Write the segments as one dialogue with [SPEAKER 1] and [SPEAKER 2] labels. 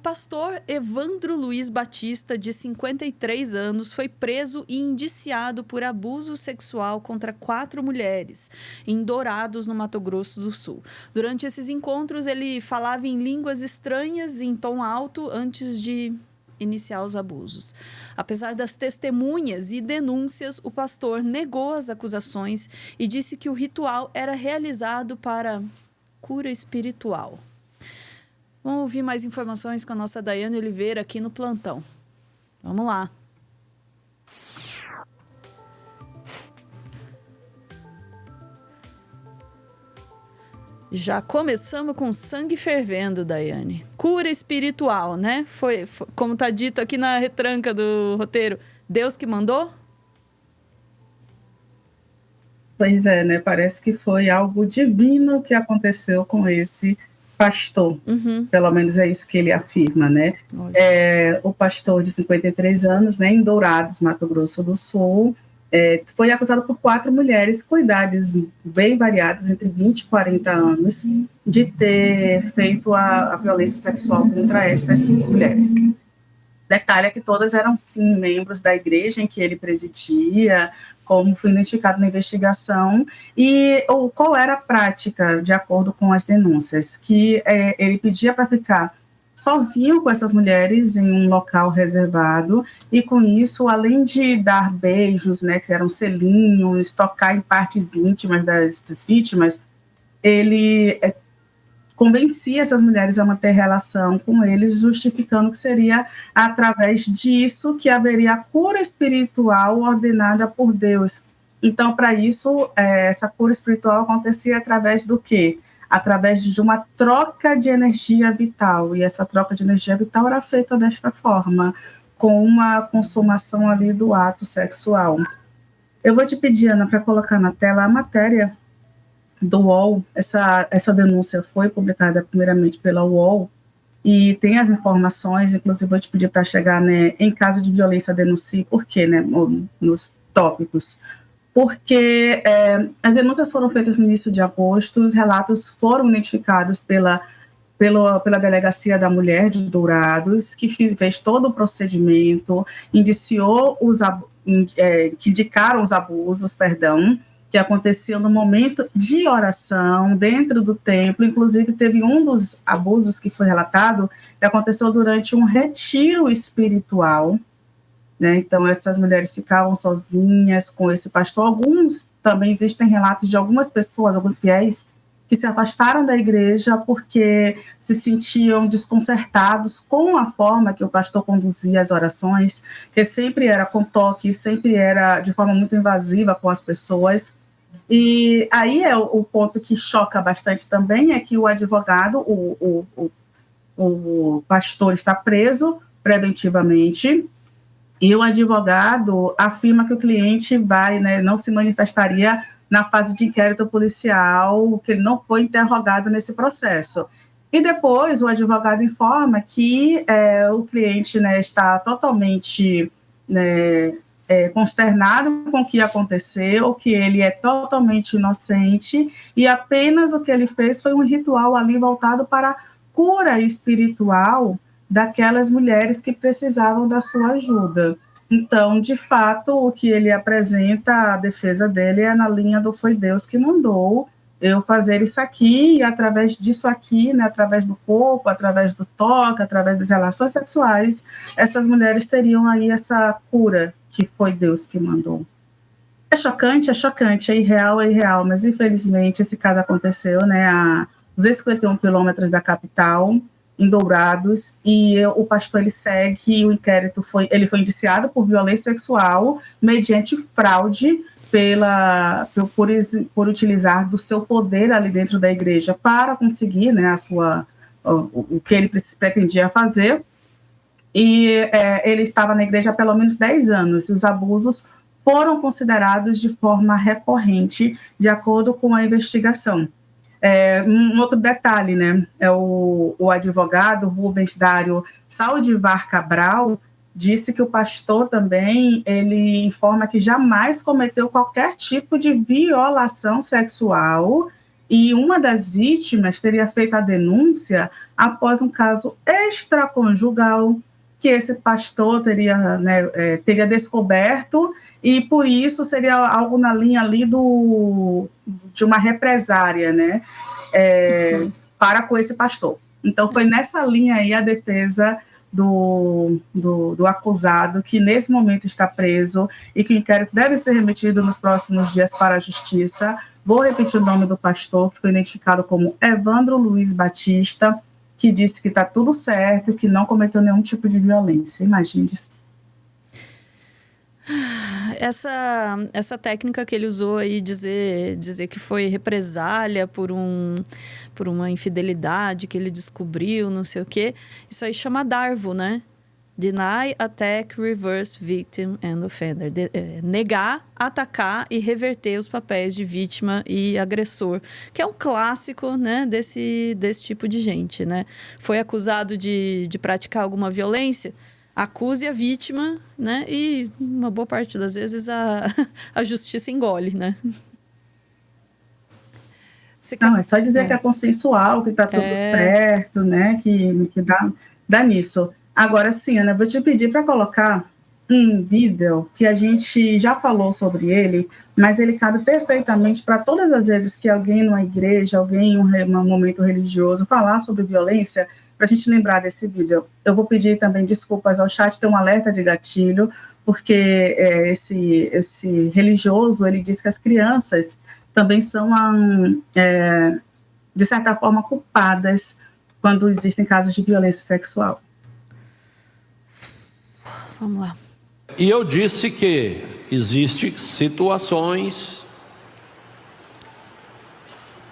[SPEAKER 1] pastor Evandro Luiz Batista, de 53 anos, foi preso e indiciado por abuso sexual contra 4 mulheres, em Dourados, no Mato Grosso do Sul. Durante esses encontros, ele falava em línguas estranhas em tom alto antes de iniciar os abusos. Apesar das testemunhas e denúncias, o pastor negou as acusações e disse que o ritual era realizado para cura espiritual. Vamos ouvir mais informações com a nossa Daiane Oliveira aqui no plantão. Vamos lá. Já começamos com sangue fervendo, Daiane. Cura espiritual, né? Foi como está dito aqui na retranca do roteiro, Deus que mandou?
[SPEAKER 2] Pois é, né? Parece que foi algo divino que aconteceu com esse pastor. Pelo menos é isso que ele afirma, né? O pastor de 53 anos, né, em Dourados, Mato Grosso do Sul, foi acusado por 4 mulheres com idades bem variadas, entre 20 e 40 anos, de ter feito a violência sexual contra estas 5 mulheres. Detalhe é que todas eram, sim, membros da igreja em que ele presidia, como foi identificado na investigação, e qual era a prática, de acordo com as denúncias, que ele pedia para ficar sozinho com essas mulheres em um local reservado, e com isso, além de dar beijos, né, que eram selinhos, tocar em partes íntimas das vítimas, ele convencia essas mulheres a manter relação com eles, justificando que seria através disso que haveria a cura espiritual ordenada por Deus. Então, para isso, essa cura espiritual acontecia através do quê? Através de uma troca de energia vital, e essa troca de energia vital era feita desta forma, com uma consumação ali do ato sexual. Eu vou te pedir, Ana, para colocar na tela a matéria do UOL. Essa denúncia foi publicada primeiramente pela UOL, e tem as informações, inclusive vou te pedir para chegar, né, em caso de violência denuncie, por quê, né, nos tópicos, porque as denúncias foram feitas no início de agosto, os relatos foram identificados pela Delegacia da Mulher de Dourados, que fez todo o procedimento, que indicaram os abusos, que aconteciam no momento de oração, dentro do templo. Inclusive, teve um dos abusos que foi relatado, que aconteceu durante um retiro espiritual, né? Então, essas mulheres ficavam sozinhas com esse pastor. Também existem relatos de algumas pessoas, alguns fiéis, que se afastaram da igreja porque se sentiam desconcertados com a forma que o pastor conduzia as orações, que sempre era com toque, sempre era de forma muito invasiva com as pessoas. E aí o ponto que choca bastante também é que o advogado, o pastor está preso preventivamente, e o advogado afirma que o cliente não se manifestaria na fase de inquérito policial, que ele não foi interrogado nesse processo. E depois o advogado informa que o cliente, né, está totalmente, né, consternado com o que aconteceu, que ele é totalmente inocente, e apenas o que ele fez foi um ritual ali voltado para a cura espiritual daquelas mulheres que precisavam da sua ajuda. Então, de fato, o que ele apresenta, a defesa dele é na linha do foi Deus que mandou eu fazer isso aqui, e através disso aqui, né, através do corpo, através do toque, através das relações sexuais, essas mulheres teriam aí essa cura que foi Deus que mandou. É chocante, é irreal, mas infelizmente esse caso aconteceu, né, a 251 quilômetros da capital, em Dourados, e o pastor ele segue, o inquérito ele foi indiciado por violência sexual mediante fraude por utilizar do seu poder ali dentro da igreja para conseguir, né, o que ele pretendia fazer, e ele estava na igreja há pelo menos 10 anos, e os abusos foram considerados de forma recorrente, de acordo com a investigação. Um outro detalhe, né, o advogado Rubens Dário Saldivar Cabral disse que o pastor também, ele informa que jamais cometeu qualquer tipo de violação sexual, E uma das vítimas teria feito a denúncia após um caso extraconjugal que esse pastor teria, né, teria descoberto, e por isso seria algo na linha ali de uma represária, né, para com esse pastor. Então, foi nessa linha aí a defesa do acusado, que nesse momento está preso e que o inquérito deve ser remetido nos próximos dias para a Justiça. Vou repetir o nome do pastor, que foi identificado como Evandro Luiz Batista, que disse que está tudo certo, que não cometeu nenhum tipo de violência. Imagine isso.
[SPEAKER 1] Essa técnica que ele usou aí, dizer que foi represália por uma infidelidade que ele descobriu, não sei o quê, isso aí chama DARVO, né? Deny, Attack, Reverse, Victim and Offender. Negar, atacar e reverter os papéis de vítima e agressor, que é um clássico, né, desse tipo de gente, né? Foi acusado de praticar alguma violência, acuse a vítima, né? E uma boa parte das vezes a justiça engole, né?
[SPEAKER 2] Não, é só dizer que é consensual, que está tudo certo, né? Que dá nisso. Agora sim, Ana, vou te pedir para colocar um vídeo que a gente já falou sobre ele, mas ele cabe perfeitamente para todas as vezes que alguém numa igreja, alguém em um momento religioso falar sobre violência, para a gente lembrar desse vídeo. Eu vou pedir também desculpas ao chat, tem um alerta de gatilho, porque esse religioso, ele diz que as crianças também são, de certa forma, culpadas quando existem casos de violência sexual.
[SPEAKER 1] Vamos lá.
[SPEAKER 3] E eu disse que existem situações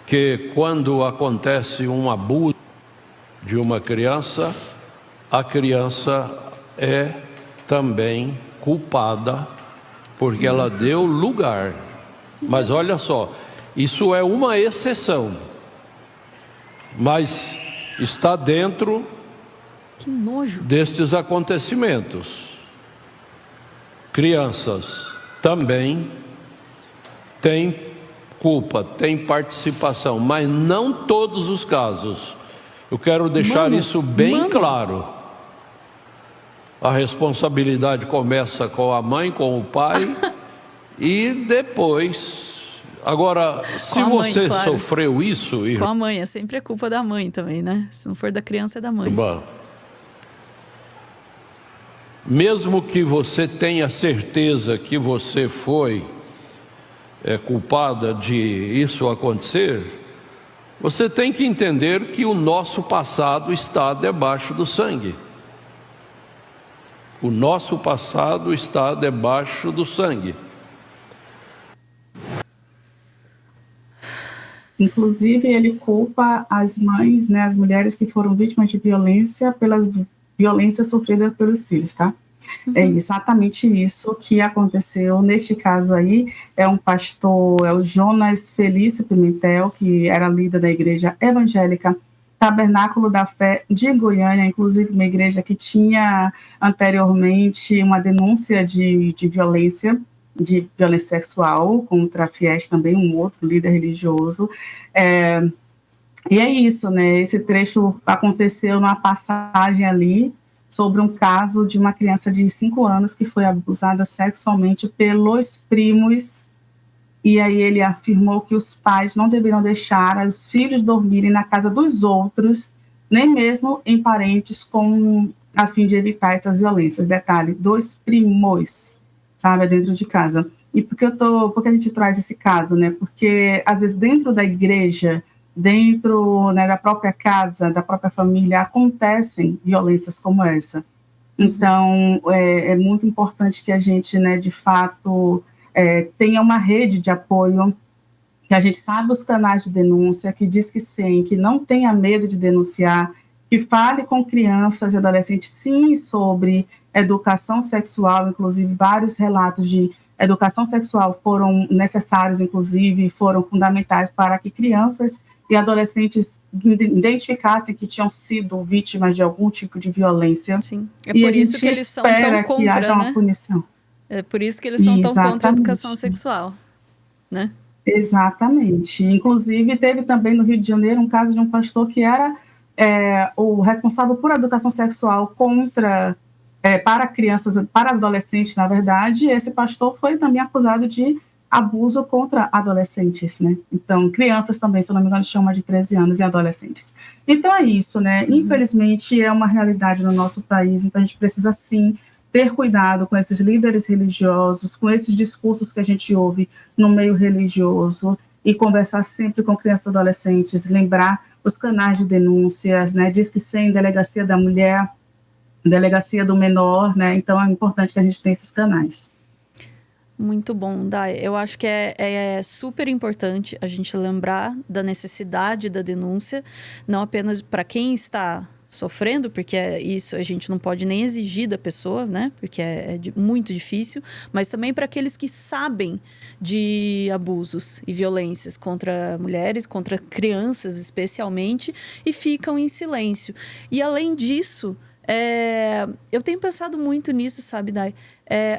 [SPEAKER 3] que, quando acontece um abuso de uma criança, a criança é também culpada, porque ela deu lugar. Mas olha só, isso é uma exceção, mas está dentro destes acontecimentos. Crianças também têm culpa, têm participação, mas não todos os casos. Eu quero deixar isso bem claro. A responsabilidade começa com a mãe, com o pai e depois. Agora, se você sofreu isso...
[SPEAKER 1] Com a mãe, é sempre a culpa da mãe também, né? Se não for da criança, é da mãe.
[SPEAKER 3] Bom, mesmo que você tenha certeza que você foi culpada de isso acontecer, você tem que entender que o nosso passado está debaixo do sangue. O nosso passado está debaixo do sangue.
[SPEAKER 2] Inclusive, ele culpa as mães, né, as mulheres que foram vítimas de violência pelas violências sofridas pelos filhos, tá? É exatamente isso que aconteceu neste caso aí. É um pastor, é o Jonas Felício Pimentel, que era líder da igreja evangélica Tabernáculo da Fé de Goiânia, inclusive uma igreja que tinha anteriormente uma denúncia de violência sexual contra fiéis, também um outro líder religioso. E é isso, né? Esse trecho aconteceu numa passagem ali sobre um caso de uma criança de 5 anos que foi abusada sexualmente pelos primos, e aí ele afirmou que os pais não deveriam deixar os filhos dormirem na casa dos outros, nem mesmo em parentes, a fim de evitar essas violências. Detalhe, 2 primos, sabe, dentro de casa. E por que a gente traz esse caso, né? Porque, às vezes, dentro da igreja, dentro, né, da própria casa, da própria família, acontecem violências como essa. Então, é muito importante que a gente, né, de fato, tenha uma rede de apoio, que a gente saiba os canais de denúncia, que diz que sim, que não tenha medo de denunciar, que fale com crianças e adolescentes, sim, sobre educação sexual, inclusive vários relatos de educação sexual foram necessários, inclusive, foram fundamentais para que crianças e adolescentes identificassem que tinham sido vítimas de algum tipo de violência.
[SPEAKER 1] Sim, é por isso que eles são tão contra,
[SPEAKER 2] que haja uma punição.
[SPEAKER 1] É por isso que eles são tão contra a educação sexual, né?
[SPEAKER 2] Exatamente. Inclusive, teve também no Rio de Janeiro um caso de um pastor que era o responsável por educação sexual para crianças, para adolescentes, na verdade. Esse pastor foi também acusado de abuso contra adolescentes, né? Então, crianças também, se eu não me engano, chama de 13 anos e adolescentes. Então, é isso, né? Infelizmente, é uma realidade no nosso país, então a gente precisa, sim, ter cuidado com esses líderes religiosos, com esses discursos que a gente ouve no meio religioso e conversar sempre com crianças e adolescentes, lembrar os canais de denúncias, né? Disque 100, Delegacia da Mulher, Delegacia do Menor, né? Então, é importante que a gente tenha esses canais.
[SPEAKER 1] Muito bom, Dai. Eu acho que é super importante a gente lembrar da necessidade da denúncia, não apenas para quem está sofrendo, porque isso a gente não pode nem exigir da pessoa, né? Porque muito difícil, mas também para aqueles que sabem de abusos e violências contra mulheres, contra crianças especialmente, e ficam em silêncio. E além disso, eu tenho pensado muito nisso, sabe, Dai?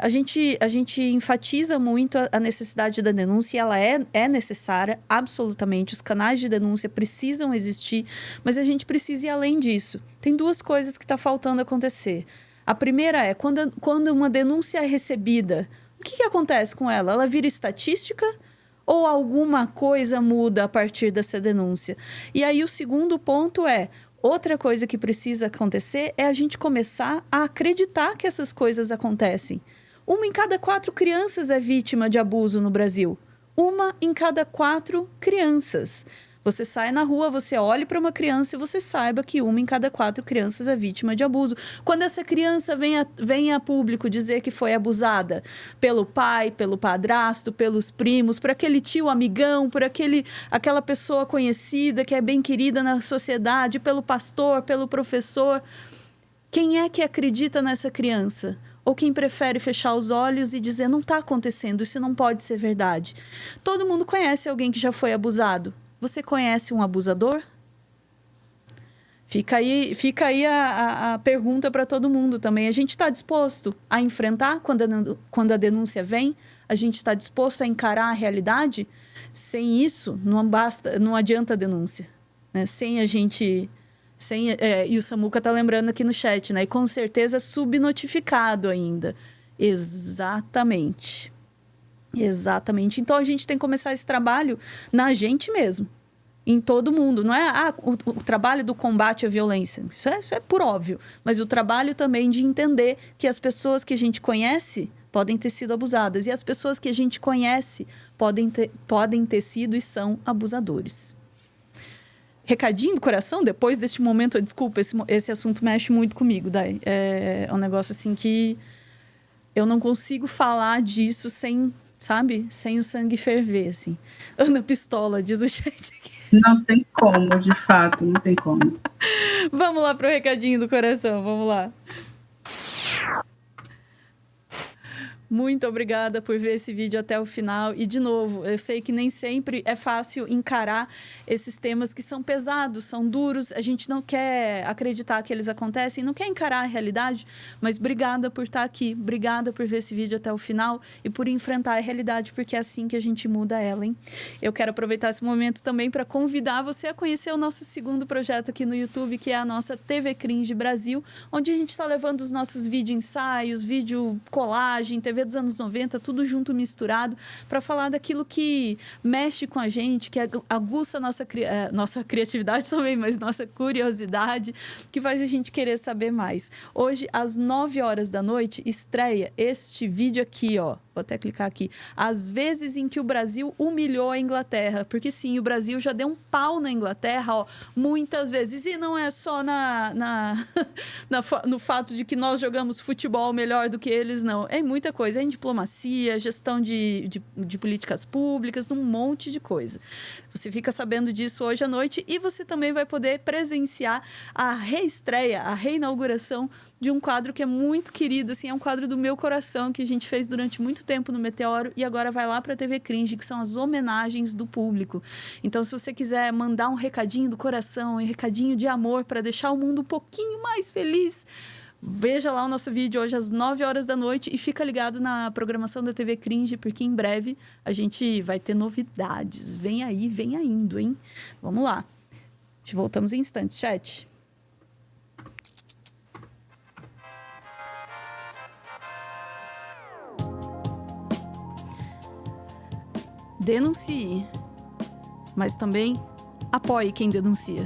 [SPEAKER 1] A gente enfatiza muito a necessidade da denúncia, e ela é necessária, absolutamente. Os canais de denúncia precisam existir, mas a gente precisa ir além disso. Tem duas coisas que está faltando acontecer. A primeira é, quando uma denúncia é recebida, o que acontece com ela? Ela vira estatística? Ou alguma coisa muda a partir dessa denúncia? E aí o segundo ponto é, outra coisa que precisa acontecer é a gente começar a acreditar que essas coisas acontecem. 1 em cada 4 crianças é vítima de abuso no Brasil. 1 em cada 4 crianças. Você sai na rua, você olha para uma criança e você saiba que 1 em cada 4 crianças é vítima de abuso. Quando essa criança vem a público dizer que foi abusada pelo pai, pelo padrasto, pelos primos, por aquele tio amigão, por aquela pessoa conhecida que é bem querida na sociedade, pelo pastor, pelo professor, quem é que acredita nessa criança? Ou quem prefere fechar os olhos e dizer, não está acontecendo, isso não pode ser verdade? Todo mundo conhece alguém que já foi abusado. Você conhece um abusador? Fica aí a pergunta para todo mundo também. A gente está disposto a enfrentar quando a denúncia vem? A gente está disposto a encarar a realidade? Sem isso, não adianta a denúncia. Né? E o Samuca está lembrando aqui no chat, né? E com certeza subnotificado ainda. Exatamente. Então, a gente tem que começar esse trabalho na gente mesmo. Em todo mundo. Não é o trabalho do combate à violência. Isso é por óbvio. Mas o trabalho também de entender que as pessoas que a gente conhece podem ter sido abusadas. E as pessoas que a gente conhece podem ter sido e são abusadores. Recadinho do coração, depois deste momento, desculpa, esse assunto mexe muito comigo, Dai. É um negócio assim que eu não consigo falar disso sem o sangue ferver, assim. Ana Pistola, diz o chat aqui.
[SPEAKER 2] Não tem como, de fato, não tem como.
[SPEAKER 1] Vamos lá pro recadinho do coração, vamos lá. Muito obrigada por ver esse vídeo até o final. E, de novo, eu sei que nem sempre é fácil encarar esses temas que são pesados, são duros. A gente não quer acreditar que eles acontecem, não quer encarar a realidade. Mas obrigada por estar aqui. Obrigada por ver esse vídeo até o final e por enfrentar a realidade, porque é assim que a gente muda ela, hein? Eu quero aproveitar esse momento também para convidar você a conhecer o nosso segundo projeto aqui no YouTube, que é a nossa TV Cringe Brasil, onde a gente está levando os nossos vídeo-ensaios, vídeo-colagem, TV dos anos 90, tudo junto, misturado, para falar daquilo que mexe com a gente, que aguça a nossa criatividade também, mas nossa curiosidade, que faz a gente querer saber mais. Hoje, às 9 horas da noite, estreia este vídeo aqui, ó. Vou até clicar aqui. As vezes em que o Brasil humilhou a Inglaterra. Porque sim, o Brasil já deu um pau na Inglaterra, ó, muitas vezes. E não é só no fato de que nós jogamos futebol melhor do que eles, não. É muita coisa. É em diplomacia, gestão de políticas públicas, um monte de coisa. Você fica sabendo disso hoje à noite e você também vai poder presenciar a reestreia, a reinauguração de um quadro que é muito querido, assim, é um quadro do meu coração que a gente fez durante muito tempo no Meteoro e agora vai lá para a TV Cringe, que são as homenagens do público. Então, se você quiser mandar um recadinho do coração, um recadinho de amor para deixar o mundo um pouquinho mais feliz, Veja lá o nosso vídeo hoje às 9 horas da noite e fica ligado na programação da TV Cringe, porque em breve a gente vai ter novidades. Vem aí, vem indo, hein? Vamos lá. Voltamos em instantes, chat. Denuncie, mas também apoie quem denuncia.